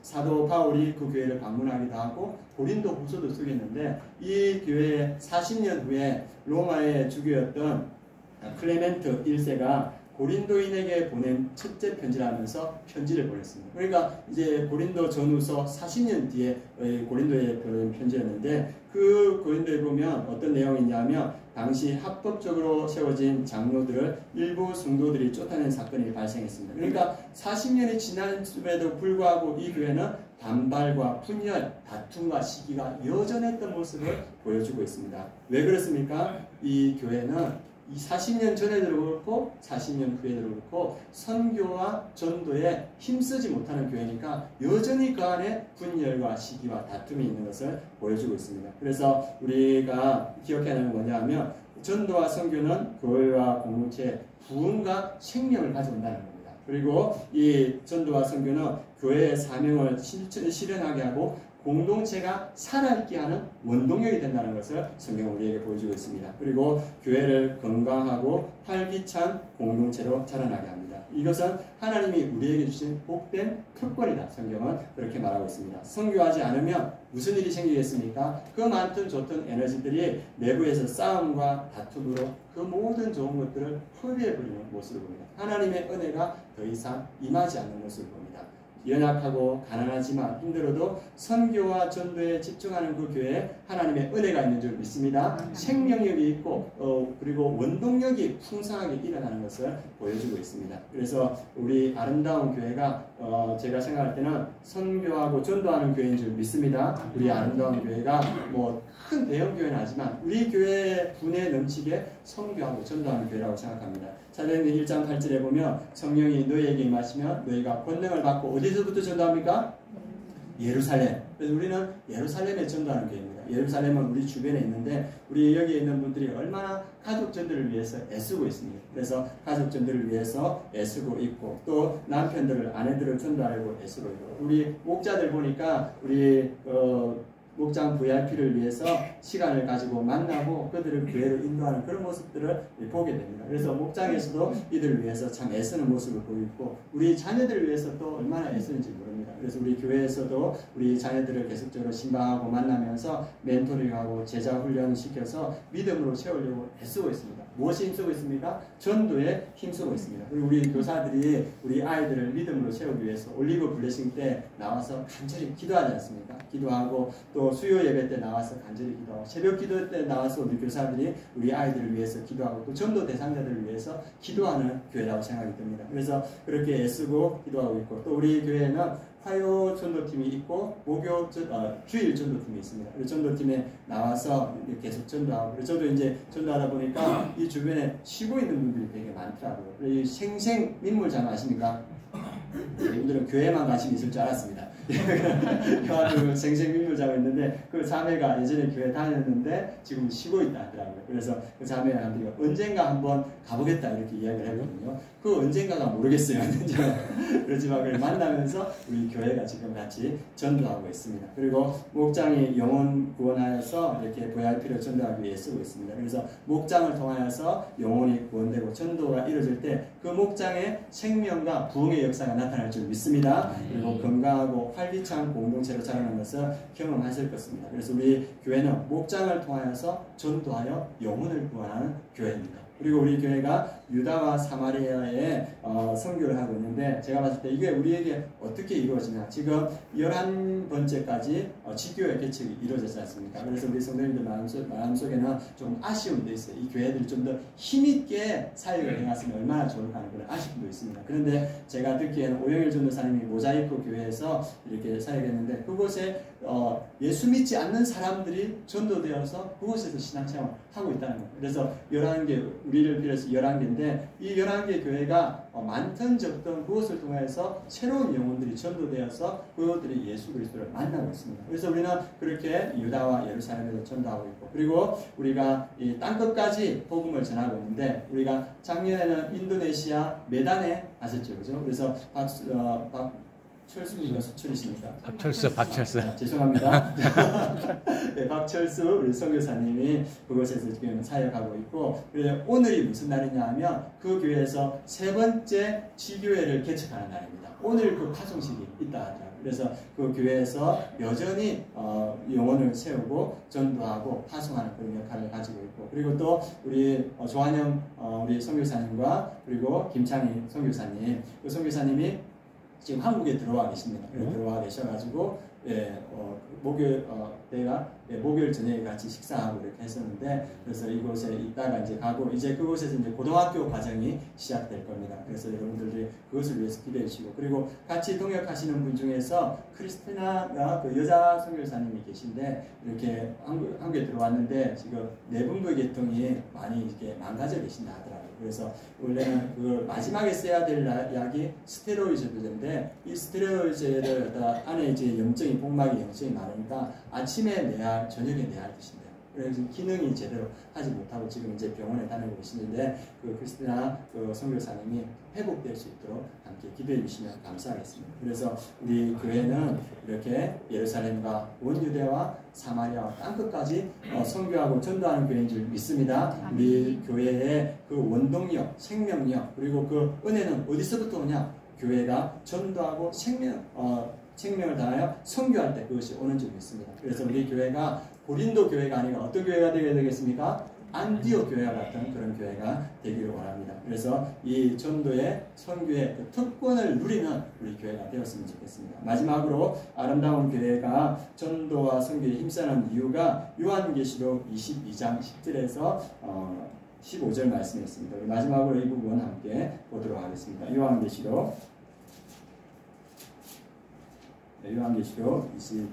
사도 바울이 그 교회를 방문하기도 하고 고린도 후서도 쓰겠는데 이 교회 40년 후에 로마의 주교였던 클레멘트 1세가 고린도인에게 보낸 첫째 편지라면서 편지를 보냈습니다. 그러니까 이제 고린도 전후서 40년 뒤에 고린도에 보낸 편지였는데 그 고린도에 보면 어떤 내용이 있냐면 당시 합법적으로 세워진 장로들을 일부 성도들이 쫓아낸 사건이 발생했습니다. 그러니까 40년이 지난음에도 불구하고 이 교회는 반발과 분열, 다툼과 시기가 여전했던 모습을 보여주고 있습니다. 왜 그렇습니까? 이 교회는 이 40년 전에도 그렇고 40년 후에도 그렇고 선교와 전도에 힘쓰지 못하는 교회니까 여전히 그 안에 분열과 시기와 다툼이 있는 것을 보여주고 있습니다. 그래서 우리가 기억해야 하는 건 뭐냐 하면 전도와 선교는 교회와 공동체의 부흥과 생명을 가져온다는 겁니다. 그리고 이 전도와 선교는 교회의 사명을 실현하게 하고 공동체가 살아있게 하는 원동력이 된다는 것을 성경은 우리에게 보여주고 있습니다. 그리고 교회를 건강하고 활기찬 공동체로 자라나게 합니다. 이것은 하나님이 우리에게 주신 복된 특권이다. 성경은 그렇게 말하고 있습니다. 선교하지 않으면 무슨 일이 생기겠습니까? 그 많든 좋던 에너지들이 내부에서 싸움과 다툼으로 그 모든 좋은 것들을 허비해버리는 모습을 봅니다. 하나님의 은혜가 더 이상 임하지 않는 모습을 봅니다. 연약하고 가난하지만 힘들어도 선교와 전도에 집중하는 그 교회에 하나님의 은혜가 있는 줄 믿습니다. 생명력이 있고 그리고 원동력이 풍성하게 일어나는 것을 보여주고 있습니다. 그래서 우리 아름다운 교회가 제가 생각할 때는 선교하고 전도하는 교회인 줄 믿습니다. 우리 아름다운 교회가 뭐 큰 대형 교회는 아니지만 우리 교회의 분에 넘치게 선교하고 전도하는 교회라고 생각합니다. 사도행전 1장 8절에 보면 성령이 너희에게 임하시면 너희가 권능을 받고 어디서부터 전도합니까? 예루살렘. 그래서 우리는 예루살렘에 전도하는 교회입니다. 예루살렘은 우리 주변에 있는데 우리 여기에 있는 분들이 얼마나 가족 전도를 위해서 애쓰고 있습니다. 그래서 가족 전도를 위해서 애쓰고 있고 또 남편들을 아내들을 전도하려고 애쓰고 있고 우리 목자들 보니까 우리 목장 VIP를 위해서 시간을 가지고 만나고 그들을 교회로 인도하는 그런 모습들을 보게 됩니다. 그래서 목장에서도 이들을 위해서 참 애쓰는 모습을 보이고 우리 자녀들을 위해서 또 얼마나 애쓰는지 모릅니다. 그래서 우리 교회에서도 우리 자녀들을 계속적으로 신방하고 만나면서 멘토링하고 제자 훈련을 시켜서 믿음으로 채우려고 애쓰고 있습니다. 무엇에 힘쓰고 있습니까? 전도에 힘쓰고 있습니다. 그리고 우리 교사들이 우리 아이들을 믿음으로 채우기 위해서 올리브 블레싱 때 나와서 간절히 기도하지 않습니까? 기도하고 또 수요 예배 때 나와서 간절히 기도하고 새벽 기도 때 나와서 우리 교사들이 우리 아이들을 위해서 기도하고 또 전도 대상자들을 위해서 기도하는 교회라고 생각이 듭니다. 그래서 그렇게 애쓰고 기도하고 있고 또 우리 교회는 화요 전도팀이 있고 주일 전도팀이 있습니다. 그래서 전도팀에 나와서 계속 전도하고, 그래서 저도 이제 전도하다 보니까 이 주변에 쉬고 있는 분들이 되게 많더라고요. 이 생생 민물장 아십니까? 여러분들은 교회만 관심이 있을 줄 알았습니다. 그 생생민물장이 있는데 그 자매가 예전에 교회 다녔는데 지금 쉬고 있다 하더라고요. 그래서 그 자매한테 언젠가 한번 가보겠다 이렇게 이야기를 했거든요. 그 언젠가가 모르겠어요. 그렇지만 만나면서 우리 교회가 지금 같이 전도하고 있습니다. 그리고 목장이 영혼 구원하여서 이렇게 VIP를 전도하기 위해 쓰고 있습니다. 그래서 목장을 통하여서 영혼이 구원되고 전도가 이루어질 때 그 목장의 생명과 부흥의 역사가 나타날 줄 믿습니다. 그리고 건강하고 활기찬 공동체로 자라는 것을 경험하실 것입니다. 그래서 우리 교회는 목장을 통하여서 전도하여 영혼을 구원하는 교회입니다. 그리고 우리 교회가 유다와 사마리아에 선교를 하고 있는데, 제가 봤을 때 이게 우리에게 어떻게 이루어지냐, 지금 11번째까지 지교회 개척이 이루어졌지 않습니까? 그래서 우리 성도님들 마음속에는 좀 아쉬움도 있어요. 이 교회들이 좀 더 힘있게 사역을 해왔으면 얼마나 좋을까 하는 그런 아쉬움도 있습니다. 그런데 제가 듣기에는 오영일 전도사님이 모자이크 교회에서 이렇게 사역했는데, 그곳에 예수 믿지 않는 사람들이 전도되어서 그곳에서 신앙체험을 하고 있다는 거예요. 그래서 11개, 우리를 비롯해서 11개인데 이 11개 교회가 많든 적든 그것을 통해서 새로운 영혼들이 전도되어서 그것들이 예수 그리스도를 만나고 있습니다. 그래서 우리는 그렇게 유다와 예루살렘에서 전도하고 있고, 그리고 우리가 이 땅끝까지 복음을 전하고 있는데, 우리가 작년에는 인도네시아 메단에 가셨죠, 그죠? 그래서 박철수님과 수철이십니까? 박철수. 죄송합니다. 네, 박철수 우리 선교사님이 그곳에서 지금 사역하고 있고, 그래서 오늘이 무슨 날이냐 하면 그 교회에서 3번째 지교회를 개척하는 날입니다. 오늘 그 파송식이 있다 하더라고요. 그래서 그 교회에서 여전히 영혼을 세우고 전도하고 파송하는 그런 역할을 가지고 있고, 그리고 또 우리 조한영 우리 선교사님과 그리고 김창희 선교사님, 그 선교사님이 지금 한국에 들어와 계십니다. 들어와 계셔가지고 목요일 저녁에 같이 식사하고 이렇게 했었는데, 그래서 이곳에 있다가 이제 가고, 이제 그곳에서 이제 고등학교 과정이 시작될 겁니다. 그래서 여러분들이 그것을 위해서 기대해 주시고, 그리고 같이 동역하시는 분 중에서 크리스티나가 그 여자 선교사님이 계신데, 이렇게 한국에 들어왔는데 지금 내분부 계통이 많이 이렇게 망가져 계신다 하더라고요. 그래서 원래는 그 마지막에 써야 될 약이 스테로이드제인데, 이 스테로이드제를 안에 이제 염증이, 복막에 염증이 많으니까 아침에 내야 저녁에 내야 드신대요. 그래서 기능이 제대로 하지 못하고 지금 이제 병원에 다니고 계시는데, 그 크리스티나 그 선교사님이 회복될 수 있도록 함께 기도해 주시면 감사하겠습니다. 그래서 우리 교회는 이렇게 예루살렘과 온 유대와 사마리아와 땅끝까지 선교하고 전도하는 교회인 줄 믿습니다. 우리 교회의 그 원동력, 생명력, 그리고 그 은혜는 어디서부터 오냐? 교회가 전도하고 생명을 다하여 선교할 때 그것이 오는 줄 믿습니다. 그래서 우리 교회가 고린도 교회가 아니라 어떤 교회가 되게 되겠습니까? 안디옥 교회와 같은 그런 교회가 되기를 원합니다. 그래서 이 전도의 선교의 그 특권을 누리는 우리 교회가 되었으면 좋겠습니다. 마지막으로 아름다운 교회가 전도와 선교에 힘쓰는 이유가 요한계시록 22장 10절에서 15절 말씀이었습니다. 우리 마지막으로 이 부분 함께 보도록 하겠습니다. 요한계시록 22장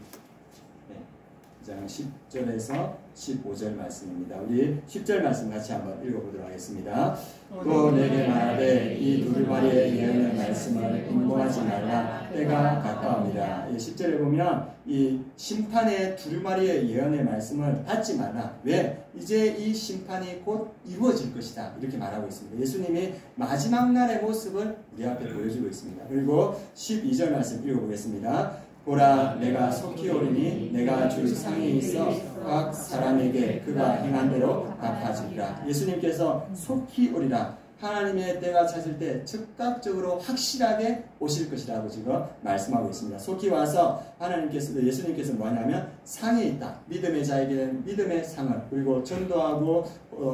10절에서 15절 말씀입니다. 우리 10절 말씀 같이 한번 읽어보도록 하겠습니다. 또 내게 말하되 이 두루마리의 예언의 말씀을 인고하지 말라, 때가 가까웁니다. 10절에 보면 이 심판의 두루마리의 예언의 말씀을 받지 말라. 왜? 이제 이 심판이 곧 이루어질 것이다, 이렇게 말하고 있습니다. 예수님이 마지막 날의 모습을 우리 앞에 보여주고 있습니다. 그리고 12절 말씀 읽어보겠습니다. 보라, 내가 속히 오리니 내가 줄 상이 있어 각 사람에게 그가 행한 대로 갚아주리라. 예수님께서 속히 오리라. 하나님의 때가 찾을 때 즉각적으로 확실하게 오실 것이라고 지금 말씀하고 있습니다. 속히 와서 예수님께서 뭐냐면 상이 있다. 믿음의 자에게는 믿음의 상을, 그리고 전도하고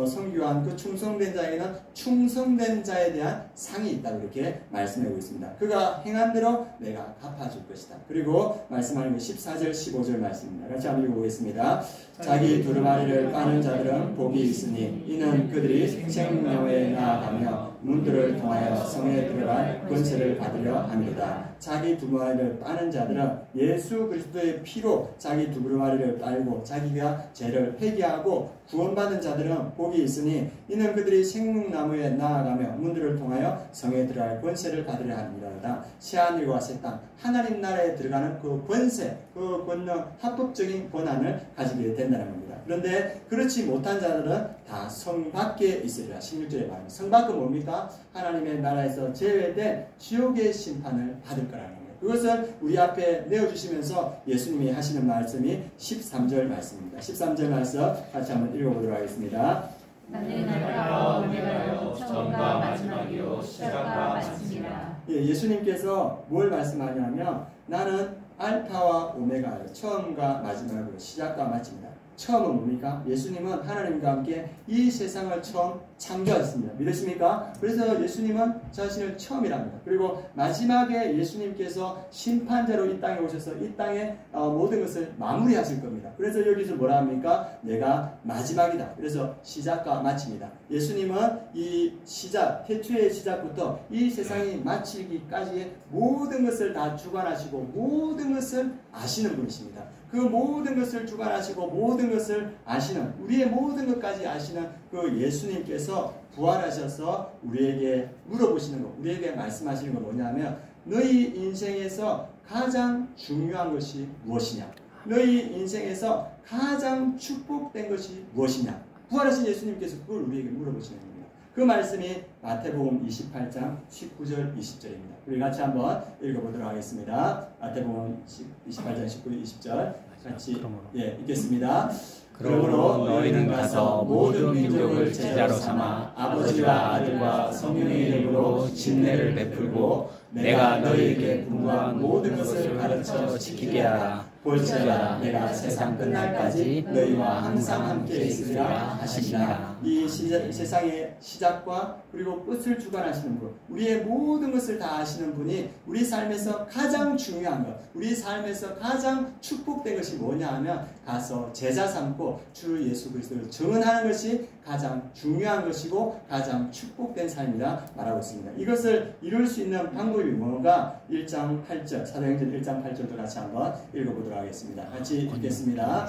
선교한 그 충성된 자에게는 충성된 자에 대한 상이 있다고 이렇게 말씀하고 있습니다. 그가 행한 대로 내가 갚아줄 것이다. 그리고 말씀하는 게 14절 15절 말씀입니다. 같이 한번 읽어보겠습니다. 자기 두루마리를 까는 자들은 복이 있으니 이는 그들이 생명에 나아가며 문들을 통하여 성에 들어갈 권세를 받으려 합니다. 자기 두루마리를 빠는 자들은 예수 그리스도의 피로 자기 두루마리를 빨고 자기가 죄를 회개하고 구원받은 자들은 복이 있으니 이는 그들이 생명나무에 나아가며 문들을 통하여 성에 들어갈 권세를 받으려 합니다. 새하늘과 새 땅 하나님 나라에 들어가는 그 권세, 그 권능, 합법적인 권한을 가지게 된다는 겁니다. 그런데 그렇지 못한 자들은 다 성 밖에 있으리라. 16절에 말합니다. 성 밖은 뭡니까? 하나님의 나라에서 제외된 지옥의 심판을 받을 거라는 겁니다. 그것을 우리 앞에 내어주시면서 예수님이 하시는 말씀이 13절 말씀입니다. 13절 말씀 같이 한번 읽어보도록 하겠습니다. 나는 알파와 오메가요 처음과 마지막이요 시작과 마침이라. 예수님께서 뭘 말씀하냐면 나는 알파와 오메가요 처음과 마지막이요 시작과 마침이다. 처음은 뭡니까? 예수님은 하나님과 함께 이 세상을 처음 창조하셨습니다. 믿으십니까? 그래서 예수님은 자신을 처음이랍니다. 그리고 마지막에 예수님께서 심판자로 이 땅에 오셔서 이 땅의 모든 것을 마무리하실 겁니다. 그래서 여기서 뭐라 합니까? 내가 마지막이다. 그래서 시작과 마침이다. 예수님은 이 시작, 태초의 시작부터 이 세상이 마치기까지의 모든 것을 다 주관하시고 모든 것을 아시는 분이십니다. 그 모든 것을 주관하시고 모든 것을 아시는, 우리의 모든 것까지 아시는 그 예수님께서 부활하셔서 우리에게 물어보시는 것, 우리에게 말씀하시는 건 뭐냐면 너희 인생에서 가장 중요한 것이 무엇이냐? 너희 인생에서 가장 축복된 것이 무엇이냐? 부활하신 예수님께서 그걸 우리에게 물어보시는 겁니다. 그 말씀이 마태복음 28장 19절 20절입니다. 우리 같이 한번 읽어보도록 하겠습니다. 마태복음 28장 19, 20절 같이 읽겠습니다. 그러므로 너희는 가서 모든 민족을 제자로 삼아 아버지와 아들과 성령의 이름으로 진례를 베풀고 내가 너희에게 분부한 모든 것을 가르쳐 지키게 하라. 볼지어다 내가 세상 끝날까지 너희와 항상 함께 있으리라 하시니라. 이 세상의 시작과 그리고 끝을 주관하시는 분, 우리의 모든 것을 다 아시는 분이 우리 삶에서 가장 중요한 것, 우리 삶에서 가장 축복된 것이 뭐냐 하면 가서 제자 삼고 주 예수 그리스도를 증언하는 것이 가장 중요한 것이고 가장 축복된 삶이라 말하고 있습니다. 이것을 이룰 수 있는 방법이 뭔가 1장 8절, 사도행전 1장 8절도 같이 한번 읽어보도록 하겠습니다. 같이 읽겠습니다.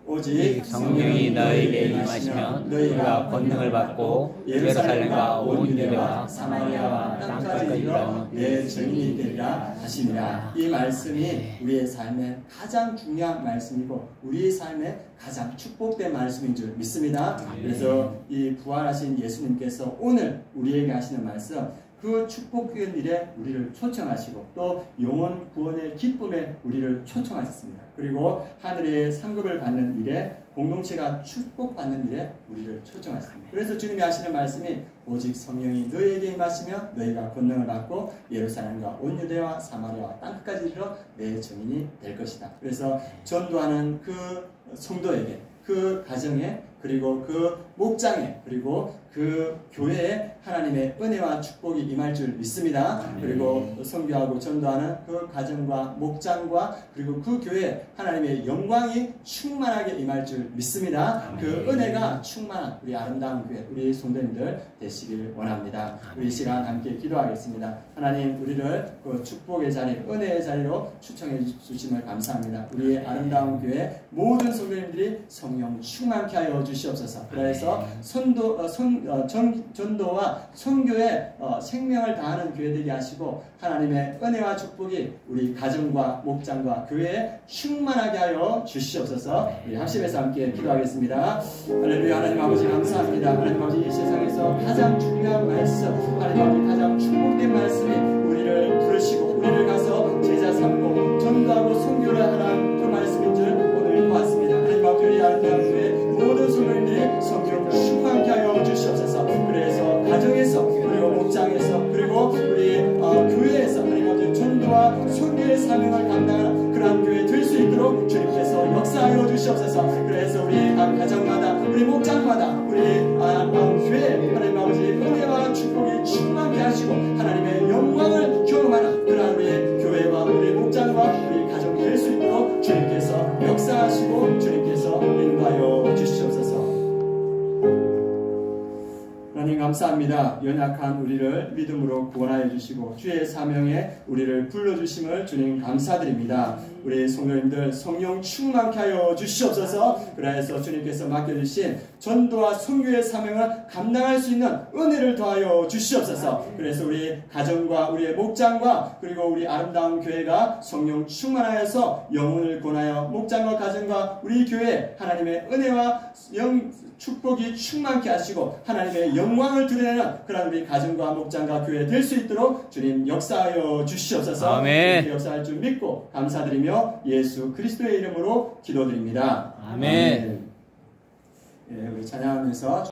오직 성령이 너희에게 임하시면 너희가 권능을 받고 예루살렘과 온 유대와 사마리아와 땅까지 이르러 내 증인이 되리라 하시니라. 이 말씀이 우리의 삶의 가장 중요한 말씀이고 우리의 삶의 가장 축복된 말씀인 줄 믿습니다. 그래서 이 부활하신 예수님께서 오늘 우리에게 하시는 말씀, 그 축복된 일에 우리를 초청하시고 또 영혼 구원의 기쁨에 우리를 초청하셨습니다. 그리고 하늘의 상급을 받는 일에, 공동체가 축복받는 일에 우리를 초청하셨습니다. 그래서 주님이 하시는 말씀이 오직 성령이 너희에게 임하시며 너희가 권능을 받고 예루살렘과 온 유대와 사마리아와 땅끝까지 이르러 내 증인이 될 것이다. 그래서 전도하는 그 성도에게, 그 가정에, 그리고 그 목장에, 그리고 그 교회에 하나님의 은혜와 축복이 임할 줄 믿습니다. 그리고 선교하고 전도하는 그 가정과 목장과 그리고 그 교회에 하나님의 영광이 충만하게 임할 줄 믿습니다. 그 은혜가 충만한 우리 아름다운 교회, 우리 성도님들 되시길 원합니다. 우리 이 시간 함께 기도하겠습니다. 하나님, 우리를 그 축복의 자리, 은혜의 자리로 추천해 주심을 감사합니다. 우리의 아름다운 교회 모든 성도님들이 성령 충만케 하여 주시옵소서. 그래서 전도와 선교에 생명을 다하는 교회들이 하시고 하나님의 은혜와 축복이 우리 가정과 목장과 교회에 충만하게 하여 주시옵소서. 우리 합심해서 함께 기도하겠습니다. 할렐루야. 하나님 아버지 감사합니다. 하나님 아버지 이 세상에서 가장 중요한 말씀, 하나님 아버지 가장 축복된 말씀이 우리를 부르시고 우리를 가서 제자 삼고 전도하고 선교를 하라는 그 말씀인 줄 오늘 보았습니다. 하나님 아버지 우리 아름다운 교회 모든 성도님들이 성령 충만케 하여 주시옵소서. 그래서 가정에서 그리고 목장에서 그리고 우리 교회에서 하나님 아버지 전도와 선교의 사명을 감당하는 그러한 교회 될 수 있도록 주님께서 역사하여 주시옵소서. 그래서 우리 각 가정마다 우리 목장마다 우리 교회 하나님 아버지 은혜와 축복이 충만케 하시고 하나님의 영광을 경험하는 그러한 우리의 교회와 우리 목장과 우리 가정 될 수 있도록 주님께서 역사하시고 주님께서 인도하여 주시옵소서. 하나님 감사합니다. 감사합니다. 연약한 우리를 믿음으로 구원하여 주시고 주의 사명에 우리를 불러주심을 주님 감사드립니다. 우리 성도님들 성령 충만케 하여 주시옵소서. 그래서 주님께서 맡겨주신 전도와 선교의 사명을 감당할 수 있는 은혜를 더하여 주시옵소서. 그래서 우리 가정과 우리의 목장과 그리고 우리 아름다운 교회가 성령 충만하여서 영혼을 권하여 목장과 가정과 우리 교회 하나님의 은혜와 축복이 충만케 하시고 하나님의 영광을 드러내는 그런 우리 가정과 목장과 교회 될 수 있도록 주님 역사하여 주시옵소서. 아멘. 역사할 줄 믿고 감사드리며 예수 그리스도의 이름으로 기도드립니다. 아멘. 예, 우리 찬양하면서